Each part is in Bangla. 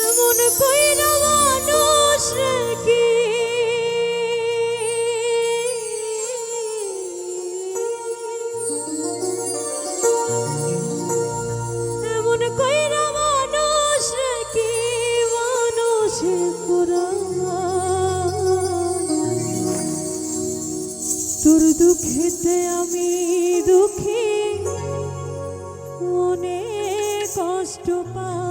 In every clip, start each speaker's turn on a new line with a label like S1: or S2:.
S1: এমন কইরা মানুষ রে কি এমন কইরা মানুষ রে কি মানুষে পুরা তোর দুঃখেতে আমি দুঃখী মনে কষ্ট পাই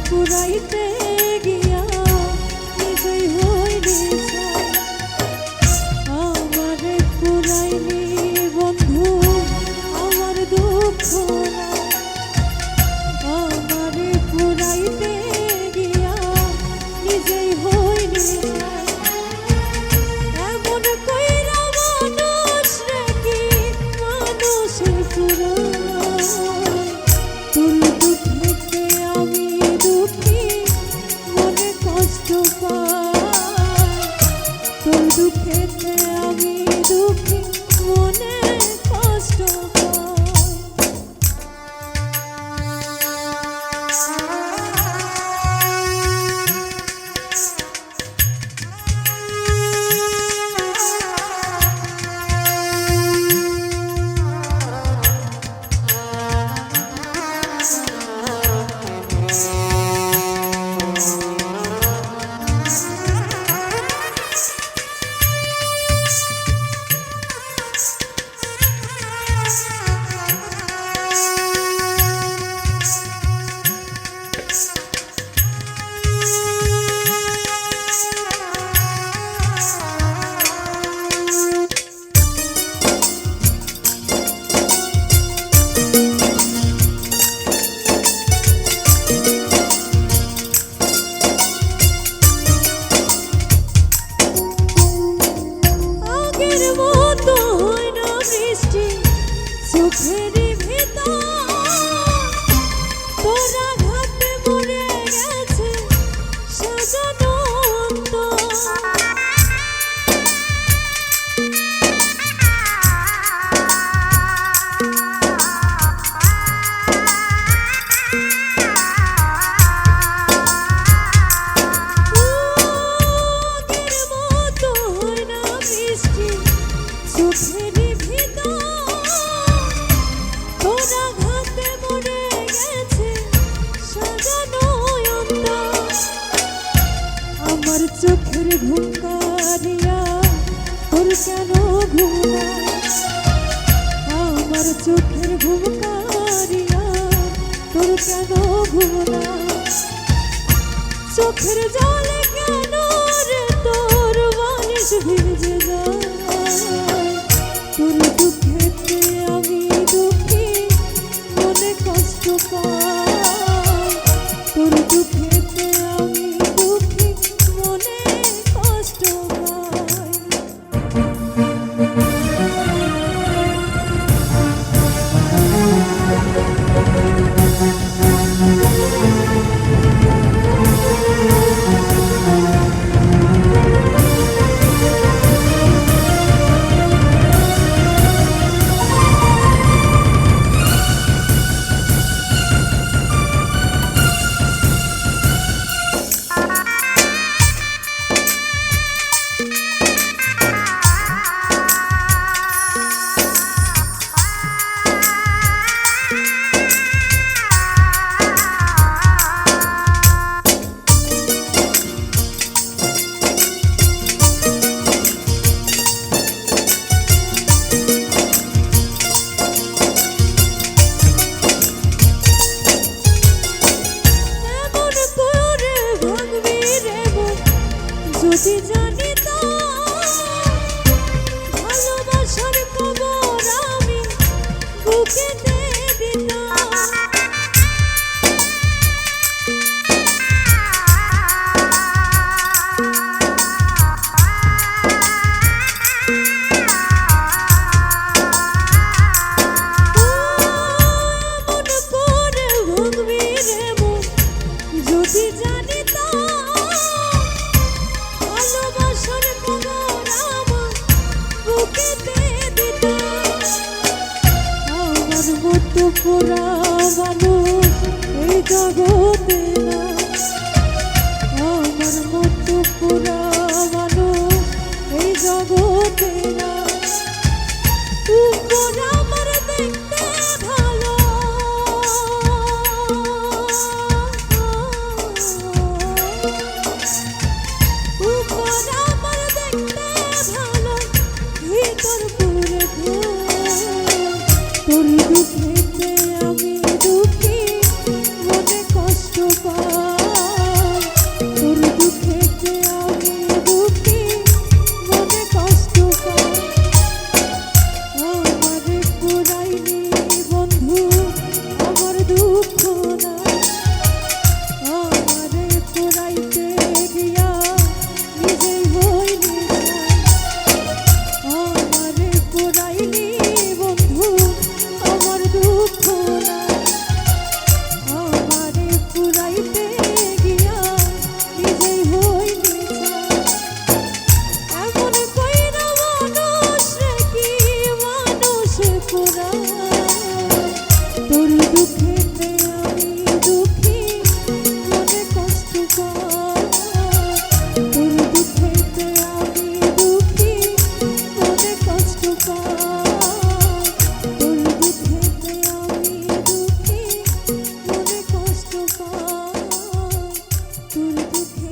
S1: পুরাইতে গিয়া নিজেই হইনি আমারে পুরাইনি বন্ধু আমার দুঃখ আমারে পুরাইতে গিয়া নিজেই হইনি এমন কইরা মানুষ রে কি মানুষে পুরাই তোর দুঃখেতে আমি দুঃখী মনে কষ্ট পাই তোর দুঃখেতে আমি দুঃখী মনে কষ্ট চোখের ভিতর তোরা ঘাটে মরে গেছে সাজানো মতো হয় না বৃষ্টি চোখের ভিতর তোরা ঘাটে মরে গেছে সাজানো আমার চোখের ঘুম কারিয়া তোর কেন ঘুম আমার চোখের ঘুম কারিয়া তোর কেন ঘুম চোখের জলে কেন রে তোর বালিশ ভিজে যায় তোর দুঃখেতে আমি দুঃখী মনে কষ্ট পাই তোর দুঃখেতে আমি দুঃখী মনে কষ্ট পাই যদি জানিতাম ভালোবাসার খবর আমি বুকেতে দিতাম। যদি জানিতাম ভালোবাসার খবর আমার বুকেতে দিতাম। আমার মতো পোড়া মানুষ এই জগতে না, আমার মতো পোড়া মানুষ এই জগতে না। উপর আমার দেখতে ভালো, উপর আমার দেখতে ভালো, ভিতর পুরে তোর দুঃখেতে আমি দুঃখী, মনে কষ্ট পাই। তোর দুঃখেতে আমি দুঃখী, মনে কষ্ট পাই। আমারে পুরাইনি বন্ধু আমার দুঃখ নাই, আমারে পুরাইতে গিয়া নিজেই হইনি নাই। আমারে পুরাইনি বন্ধু আমার দুঃখ নাই, আমারে পুরাইতে গিয়া নিজেই হইনি নাই। এমন কইরা মানুষ রে কি মানুষে পুরায়, তোর দুঃখেতে আমি দুঃখী, মনে কষ্ট পাই। তোর দুঃখেতে আমি দুঃখী, মনে কষ্ট পাই। তোর দুঃখেতে আমি দুঃখী, মনে কষ্ট পাই। তোর দুঃখে